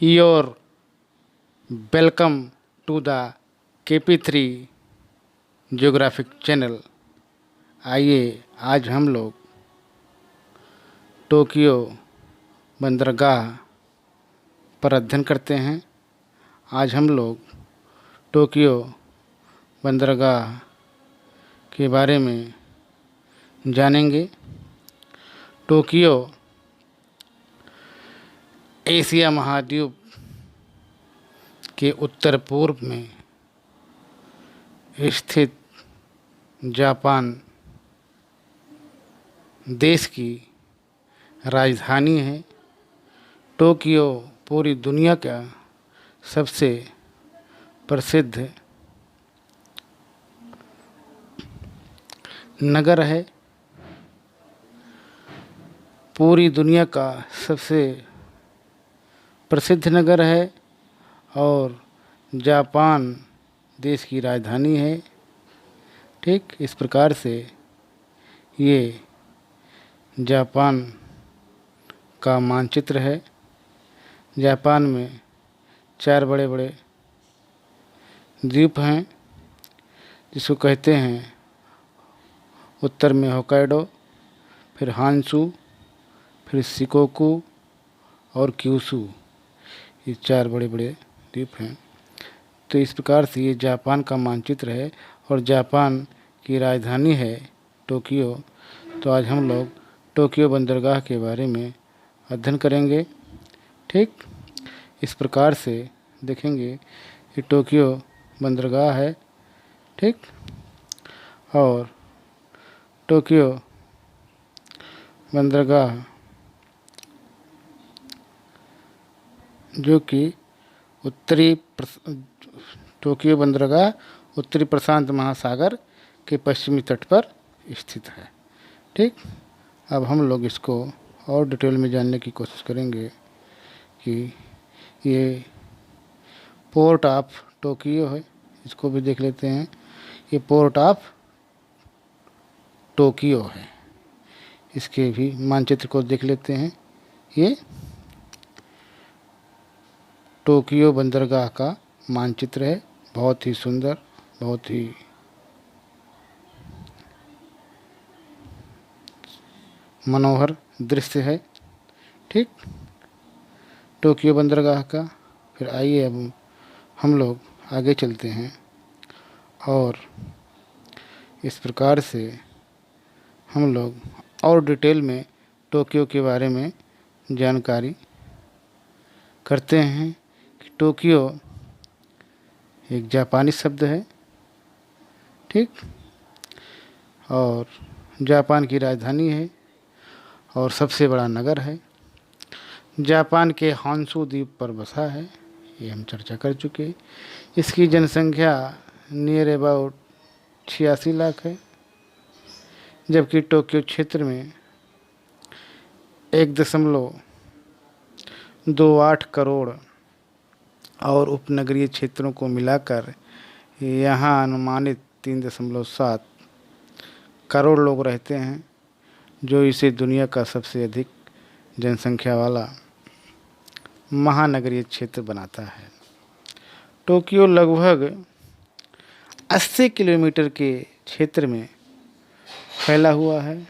Your welcome to the KP3 Geographic channel. आइए आज हम लोग टोक्यो बंदरगाह पर अध्ययन करते हैं। आज हम लोग टोक्यो बंदरगाह के बारे में जानेंगे। टोक्यो एशिया महाद्वीप के उत्तर पूर्व में स्थित जापान देश की राजधानी है। टोक्यो पूरी दुनिया का सबसे प्रसिद्ध नगर है। पूरी दुनिया का सबसे प्रसिद्ध नगर है और जापान देश की राजधानी है। ठीक इस प्रकार से ये जापान का मानचित्र है। जापान में 4 बड़े बड़े द्वीप हैं जिसको कहते हैं उत्तर में होक्काइडो, फिर हांसू, फिर शिकोकू और क्यूशू। ये 4 बड़े बड़े द्वीप हैं। तो इस प्रकार से ये जापान का मानचित्र है और जापान की राजधानी है टोक्यो। तो आज हम लोग टोक्यो बंदरगाह के बारे में अध्ययन करेंगे। ठीक इस प्रकार से देखेंगे कि टोक्यो बंदरगाह है। ठीक और टोक्यो बंदरगाह जो कि टोक्यो बंदरगाह उत्तरी प्रशांत महासागर के पश्चिमी तट पर स्थित है। ठीक अब हम लोग इसको और डिटेल में जानने की कोशिश करेंगे कि ये पोर्ट ऑफ टोक्यो है। इसको भी देख लेते हैं। ये पोर्ट ऑफ टोक्यो है। इसके भी मानचित्र को देख लेते हैं। ये टोक्यो बंदरगाह का मानचित्र है। बहुत ही सुंदर, बहुत ही मनोहर दृश्य है। ठीक टोक्यो बंदरगाह का। फिर आइए अब हम लोग आगे चलते हैं और इस प्रकार से हम लोग और डिटेल में टोक्यो के बारे में जानकारी करते हैं कि टोक्यो एक जापानी शब्द है। ठीक और जापान की राजधानी है और सबसे बड़ा नगर है। जापान के हांसू द्वीप पर बसा है। ये हम चर्चा कर चुके। इसकी जनसंख्या नियर अबाउट 86 लाख है, जबकि टोक्यो क्षेत्र में 1.28 करोड़ और उपनगरीय क्षेत्रों को मिलाकर यहाँ अनुमानित 3.7 करोड़ लोग रहते हैं, जो इसे दुनिया का सबसे अधिक जनसंख्या वाला महानगरीय क्षेत्र बनाता है। टोक्यो लगभग 80 किलोमीटर के क्षेत्र में फैला हुआ है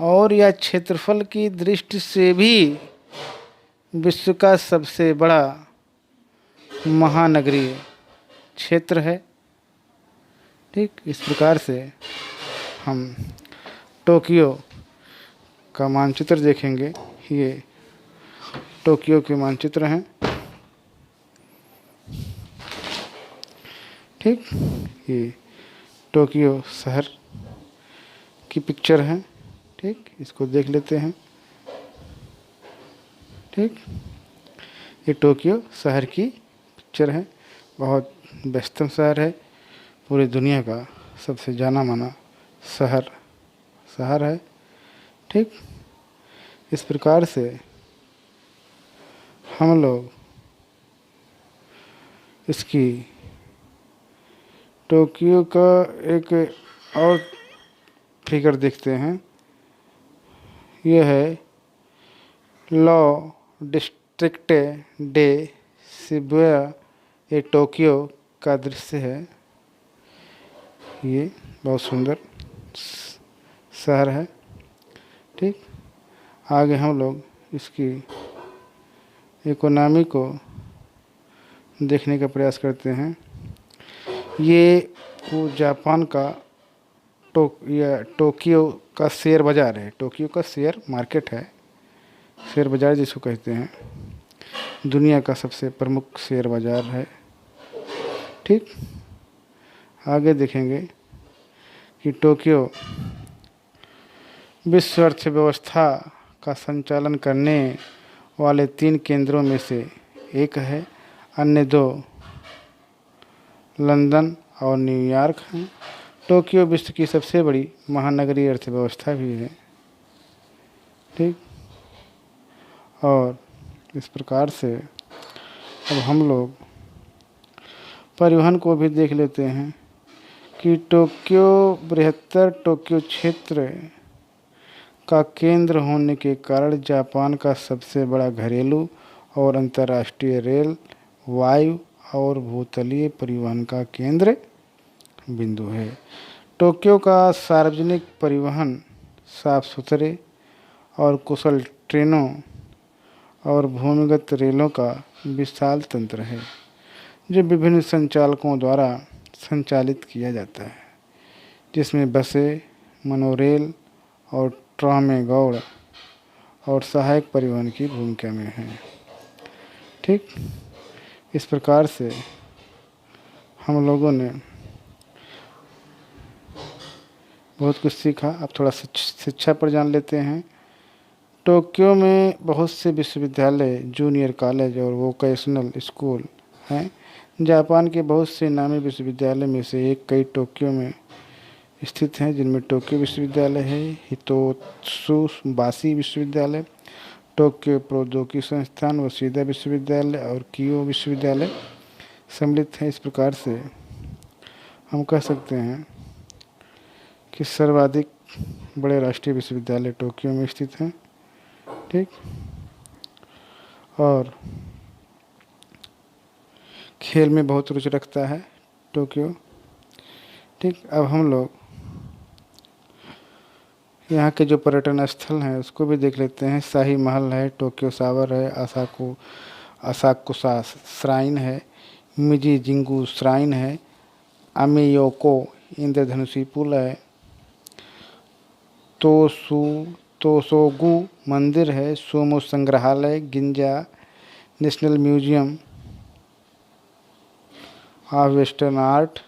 और यह क्षेत्रफल की दृष्टि से भी विश्व का सबसे बड़ा महानगरीय क्षेत्र है। ठीक इस प्रकार से हम टोक्यो का मानचित्र देखेंगे। ये टोक्यो के मानचित्र हैं। ठीक ये टोक्यो शहर की पिक्चर है। ठीक इसको देख लेते हैं। ठीक ये टोक्यो शहर की पिक्चर है। बहुत व्यस्तम शहर है। पूरी दुनिया का सबसे जाना माना शहर है। ठीक इस प्रकार से हम लोग इसकी टोक्यो का एक और फिगर देखते हैं। यह है लॉ स्ट्रिक्ट डे शिबुया ये टोक्यो का दृश्य है। ये बहुत सुंदर शहर है। ठीक, आगे हम लोग इसकी इकोनॉमी को देखने का प्रयास करते हैं। ये वो जापान का टोक्यो का शेयर बाज़ार है। टोक्यो का शेयर मार्केट है, शेयर बाज़ार जिसको कहते हैं, दुनिया का सबसे प्रमुख शेयर बाज़ार है। ठीक, आगे देखेंगे कि टोक्यो विश्व अर्थव्यवस्था का संचालन करने वाले 3 केंद्रों में से एक है। अन्य 2 लंदन और न्यूयॉर्क हैं। टोक्यो विश्व की सबसे बड़ी महानगरीय अर्थव्यवस्था भी है। ठीक, और इस प्रकार से अब हम लोग परिवहन को भी देख लेते हैं कि टोक्यो बृहत्तर टोक्यो क्षेत्र का केंद्र होने के कारण जापान का सबसे बड़ा घरेलू और अंतर्राष्ट्रीय रेल, वायु और भूतलीय परिवहन का केंद्र बिंदु है। टोक्यो का सार्वजनिक परिवहन साफ सुथरे और कुशल ट्रेनों और भूमिगत रेलों का विशाल तंत्र है, जो विभिन्न संचालकों द्वारा संचालित किया जाता है, जिसमें बसें, मोनोरेल और ट्रामें गौड़ और सहायक परिवहन की भूमिका में हैं। ठीक, इस प्रकार से हम लोगों ने बहुत कुछ सीखा। अब थोड़ा शिक्षा पर जान लेते हैं। टोक्यो में बहुत से विश्वविद्यालय, जूनियर कॉलेज और वोकेशनल स्कूल हैं। जापान के बहुत से नामी विश्वविद्यालय में से एक कई टोक्यो में स्थित हैं, जिनमें टोक्यो विश्वविद्यालय है, हितोत्सुबाशी विश्वविद्यालय, टोक्यो प्रौद्योगिकी संस्थान, वसीदा विश्वविद्यालय और कीयो विश्वविद्यालय सम्मिलित हैं। इस प्रकार से हम कह सकते हैं कि सर्वाधिक बड़े राष्ट्रीय विश्वविद्यालय टोक्यो में स्थित हैं। ठीक, और खेल में बहुत रुचि रखता है टोक्यो। ठीक, अब हम लोग यहाँ के जो पर्यटन स्थल हैं उसको भी देख लेते हैं। शाही महल है, टोक्यो सावर है, असाकुसा श्राइन है, मिजी जिंगू श्राइन है, अमेयोको इंद्रधनुषी पुल है, तोसोगु मंदिर है, सोमो संग्रहालय, Ginza national museum of western art,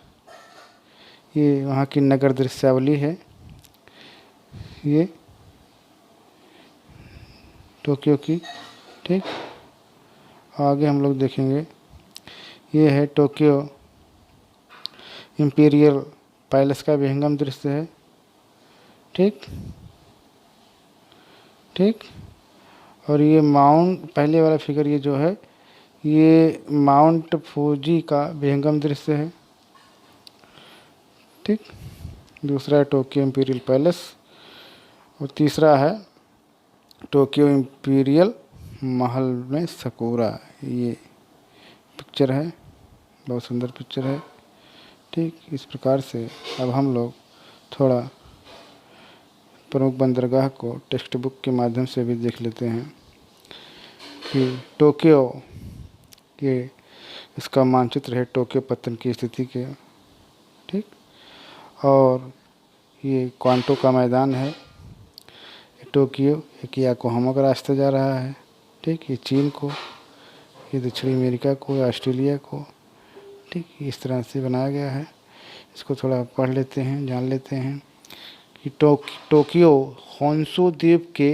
ये वहाँ की नगर दृश्यावली है। ये टोक्यो की। ठीक, आगे हम लोग देखेंगे, ये है टोक्यो इम्पीरियल पैलेस का विहंगम दृश्य है। ठीक, ठीक, और ये पहले वाला फिगर ये जो है ये माउंट फूजी का विहंगम दृश्य है। ठीक, दूसरा है टोक्यो इम्पीरियल पैलेस और तीसरा है टोक्यो इम्पीरियल महल में सकुरा। ये पिक्चर है, बहुत सुंदर पिक्चर है। ठीक, इस प्रकार से अब हम लोग थोड़ा प्रमुख बंदरगाह को टेक्स्ट बुक के माध्यम से भी देख लेते हैं कि टोक्यो के इसका मानचित्र है टोक्यो पत्तन की स्थिति के। ठीक, और ये क्वांटो का मैदान है, टोक्यो एक योकोहामा का रास्ता जा रहा है। ठीक, ये चीन को, ये दक्षिणी अमेरिका को, ऑस्ट्रेलिया को, ठीक, इस तरह से बनाया गया है। इसको थोड़ा पढ़ लेते हैं, जान लेते हैं कि टोक्यो होन्शु द्वीप के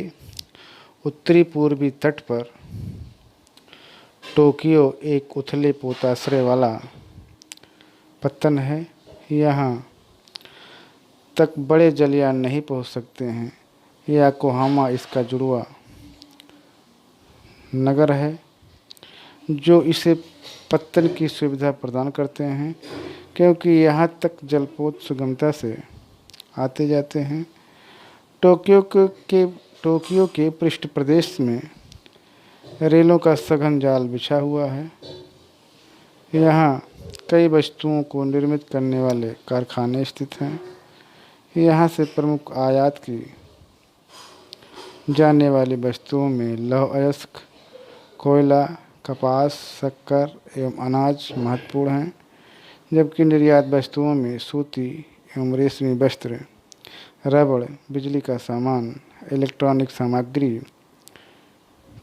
उत्तरी पूर्वी तट पर टोक्यो एक उथले पोताश्रय वाला पत्तन है। यहाँ तक बड़े जलयान नहीं पहुँच सकते हैं। योकोहामा इसका जुड़वा नगर है, जो इसे पत्तन की सुविधा प्रदान करते हैं, क्योंकि यहाँ तक जलपोत सुगमता से आते जाते हैं। टोक्यो के पृष्ठ प्रदेश में रेलों का सघन जाल बिछा हुआ है। यहाँ कई वस्तुओं को निर्मित करने वाले कारखाने स्थित हैं। यहाँ से प्रमुख आयात की जाने वाली वस्तुओं में लौह अयस्क, कोयला, कपास, शक्कर एवं अनाज महत्वपूर्ण हैं, जबकि निर्यात वस्तुओं में सूती एवं रेशमी वस्त्र, रबड़, बिजली का सामान, इलेक्ट्रॉनिक सामग्री,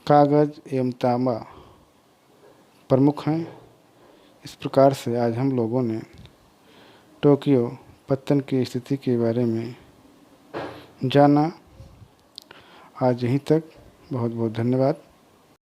कागज़ एवं तांबा प्रमुख हैं। इस प्रकार से आज हम लोगों ने टोक्यो पत्तन की स्थिति के बारे में जाना। आज यहीं तक। बहुत बहुत धन्यवाद।